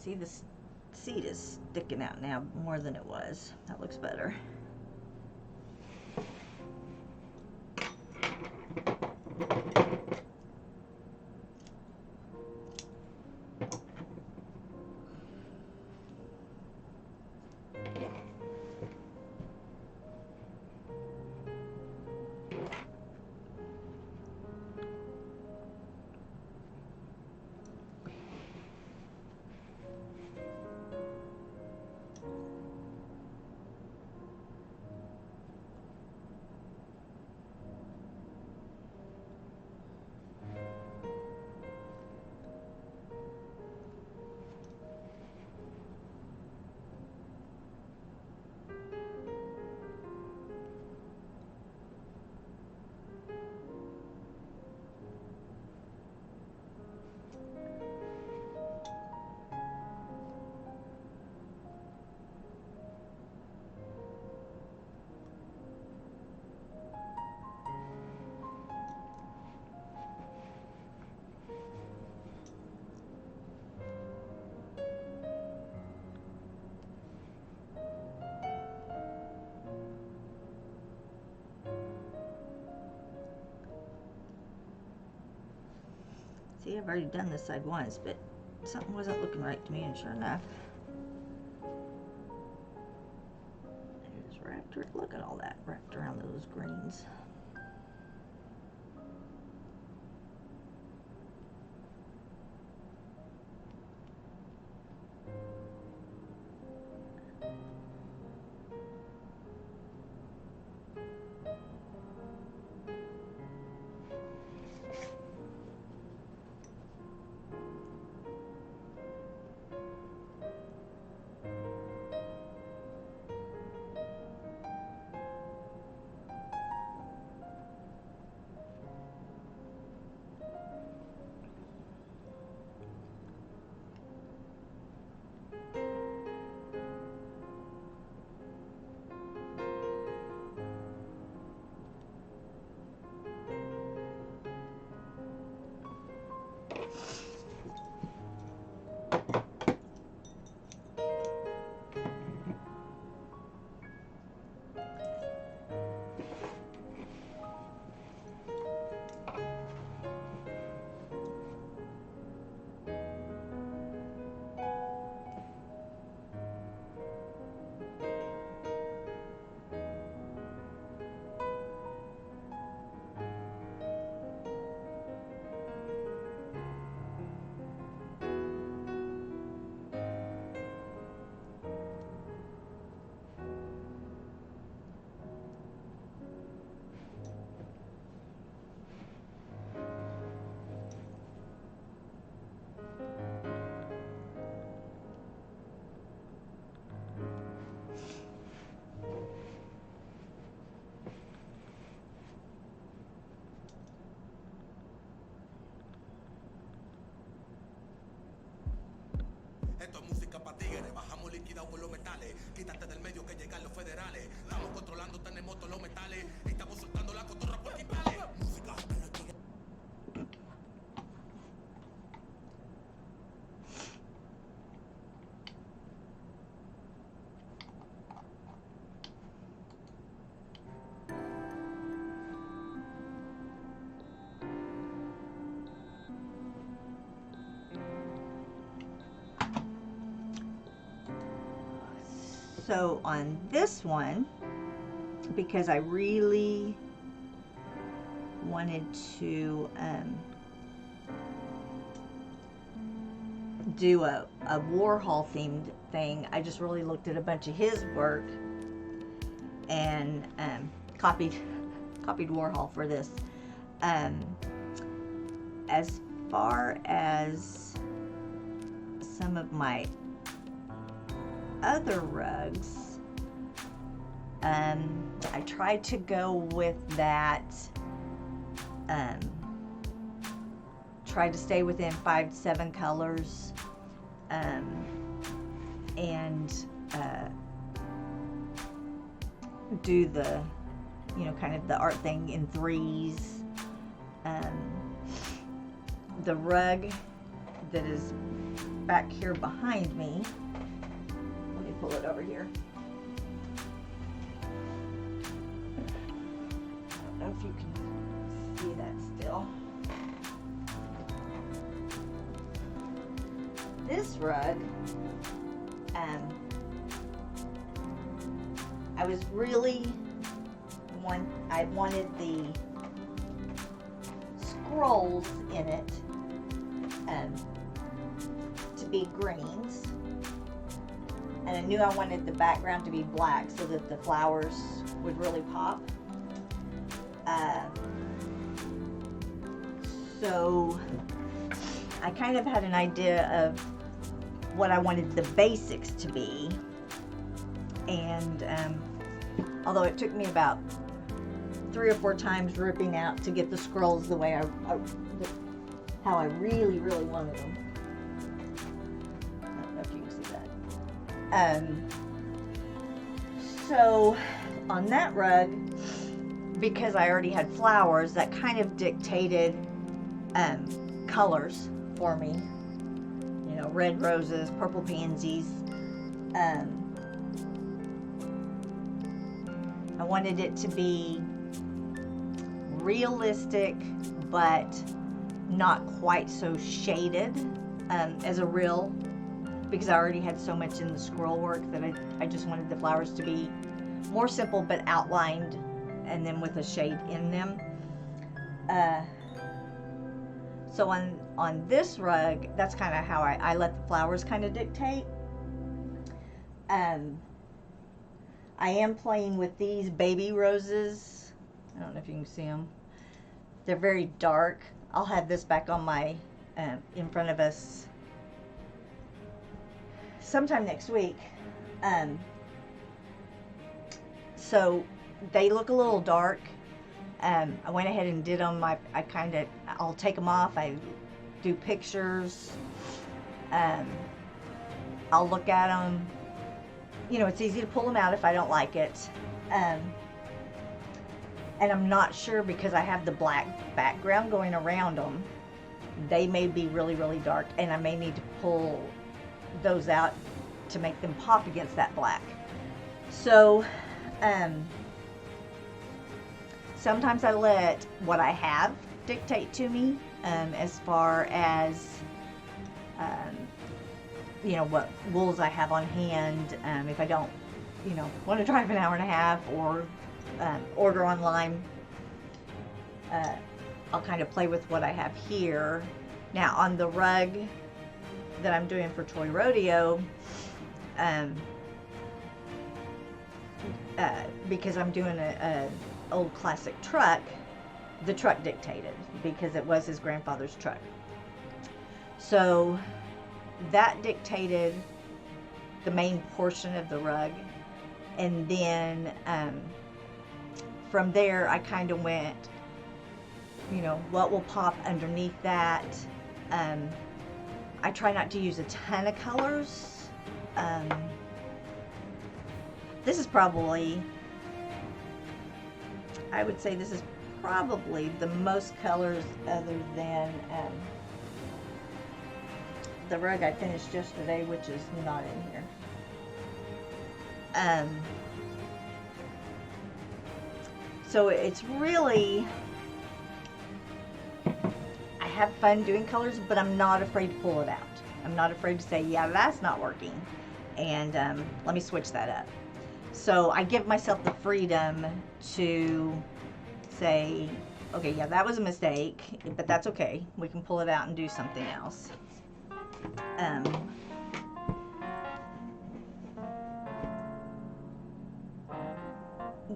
See, this seed is sticking out now more than it was. That looks better. See, I've already done this side once, but something wasn't looking right to me, and sure enough, it is wrapped. Look at all that wrapped around those greens. Esto es música pa' tigres, bajamos liquidado con los metales. Quítate del medio que llegan los federales. Estamos controlando, tenemos todos los metales. Y estamos soltando la cotorra por timbales. Música pa' los tigres. So on this one, because I really wanted to do a Warhol themed thing, I just really looked at a bunch of his work and copied Warhol for this. As far as some of my other rugs, I tried to go with that, try to stay within 5 to 7 colors, and do the, you know, kind of the art thing in 3s. The rug that is back here behind me. Let me pull it over here. I don't know if you can see that still. This rug, I was really I wanted the scrolls in it to be greens, and I knew I wanted the background to be black so that the flowers would really pop. So I kind of had an idea of what I wanted the basics to be, and although it took me about 3 or 4 times ripping out to get the scrolls the way how I really wanted them. I don't know if you can see that. So on that rug, because I already had flowers, that kind of dictated colors for me. You know, red roses, purple pansies. I wanted it to be realistic, but not quite so shaded as a real, because I already had so much in the scroll work that I just wanted the flowers to be more simple but outlined, and then with a shade in them. So on this rug, that's kind of how I let the flowers kind of dictate. I am playing with these baby roses. I don't know if you can see them. They're very dark. I'll have this back on my, in front of us sometime next week. So they look a little dark. I went ahead and did them. I'll take them off. I do pictures. I'll look at them. You know, it's easy to pull them out if I don't like it. And I'm not sure, because I have the black background going around them. They may be really dark, and I may need to pull those out to make them pop against that black. So, sometimes I let what I have dictate to me, as far as, you know, what wools I have on hand. If I don't, you know, want to drive an hour and a half or order online, I'll kind of play with what I have here. Now on the rug that I'm doing for Toy Rodeo, because I'm doing a old classic truck, the truck dictated, because it was his grandfather's truck. So that dictated the main portion of the rug, and then from there I kind of went, you know, what will pop underneath that. I try not to use a ton of colors. This is probably, I would say this is probably the most colors, other than the rug I finished yesterday, which is not in here. So it's really, I have fun doing colors, but I'm not afraid to pull it out. I'm not afraid to say, yeah, that's not working, and let me switch that up. So I give myself the freedom to say, okay, yeah, that was a mistake, but that's okay. We can pull it out and do something else.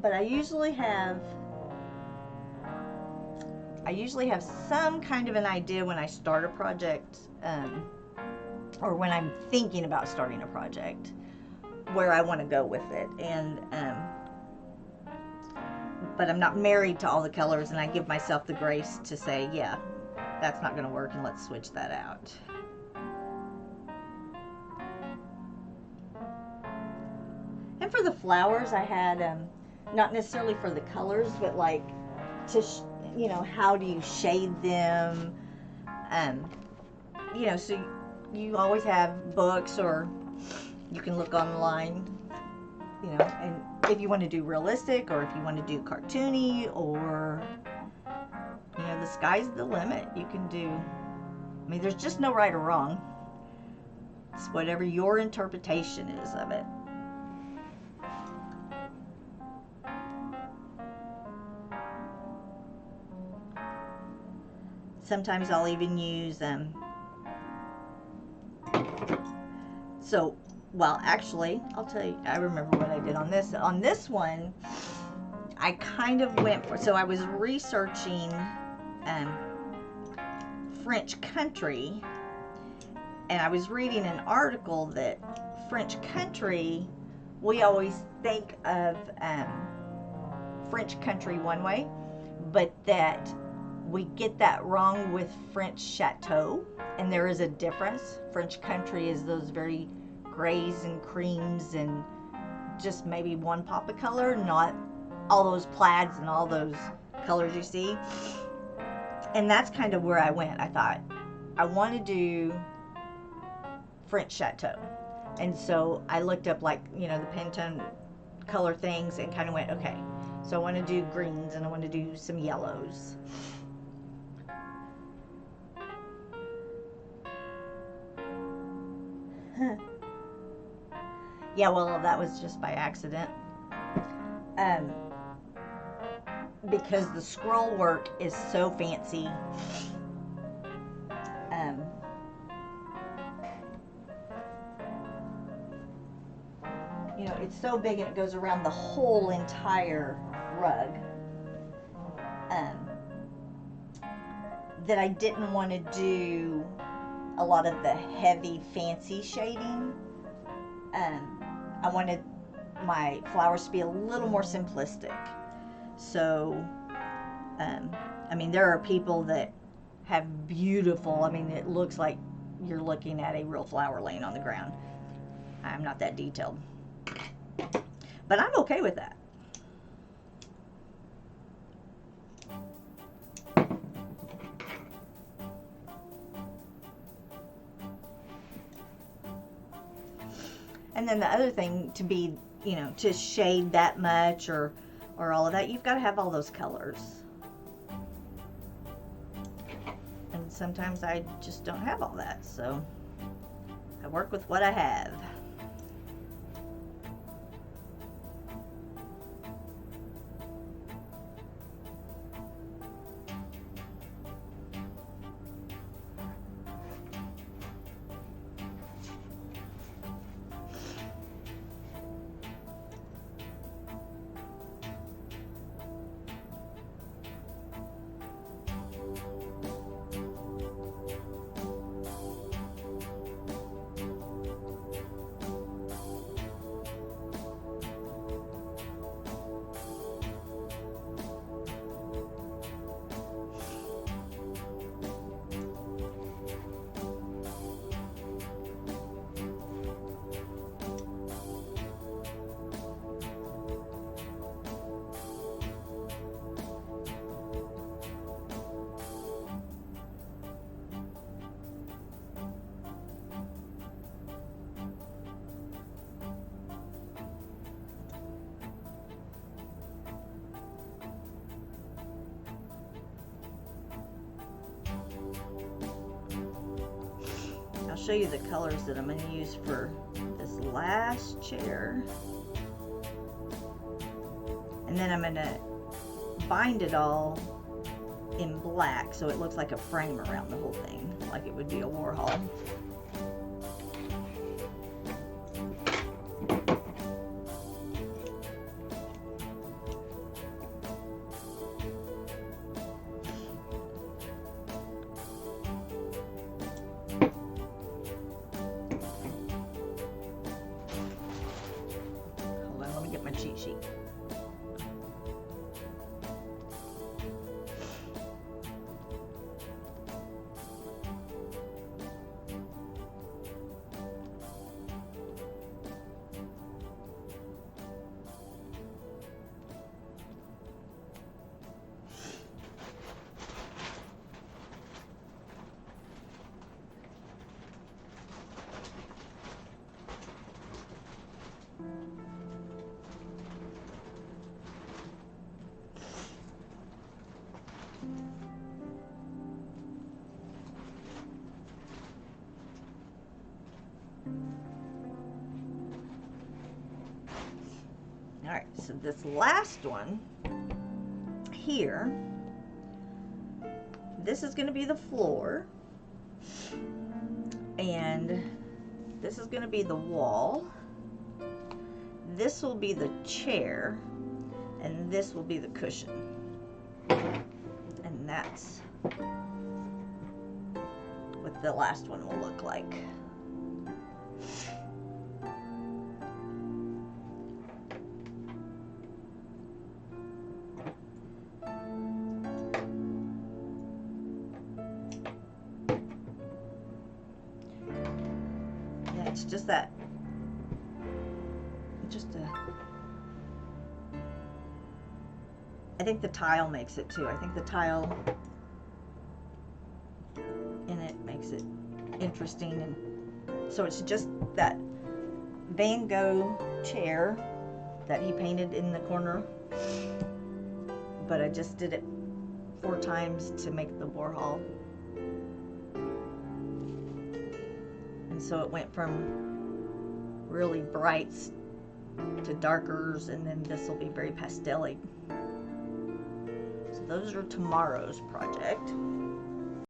But I usually have some kind of an idea when I start a project, or when I'm thinking about starting a project, where I want to go with it. And but I'm not married to all the colors, and I give myself the grace to say, yeah, that's not going to work, and let's switch that out. And for the flowers, I had not necessarily for the colors, but like to you know, how do you shade them? You know, so you always have books, or you can look online, and if you want to do realistic, or if you want to do cartoony, or, the sky's the limit. You can do, there's just no right or wrong. It's whatever your interpretation is of it. Sometimes I'll even use actually, I'll tell you, I remember what I did on this. On this one, I kind of went for, so I was researching French country, and I was reading an article that French country, we always think of French country one way, but that we get that wrong with French chateau, and there is a difference. French country is those very grays and creams and just maybe one pop of color, not all those plaids and all those colors you see. And that's kind of where I went. I thought, I want to do French chateau. And so I looked up, like, the Pantone color things, and kind of went, okay, so I want to do greens, and I want to do some yellows. Yeah, well, that was just by accident. Because the scroll work is so fancy. It's so big, and it goes around the whole entire rug. That I didn't want to do a lot of the heavy, fancy shading. I wanted my flowers to be a little more simplistic. So, there are people that have beautiful, it looks like you're looking at a real flower laying on the ground. I'm not that detailed. But I'm okay with that. And then the other thing, to be, to shade that much or all of that, you've got to have all those colors. And sometimes I just don't have all that, so I work with what I have. I'll show you the colors that I'm going to use for this last chair. And then I'm going to bind it all in black so it looks like a frame around the whole thing, like it would be a Warhol. Cheat sheet. Alright, so this last one here, this is going to be the floor, and this is going to be the wall, this will be the chair, and this will be the cushion. And that's what the last one will look like. Yeah, it's just that, I think the tile makes it too. I think the tile in it makes it interesting, and so it's just that Van Gogh chair that he painted in the corner, but I just did it 4 times to make the Warhol, and so it went from really brights to darkers, and then this will be very pastel-y. So those are tomorrow's project.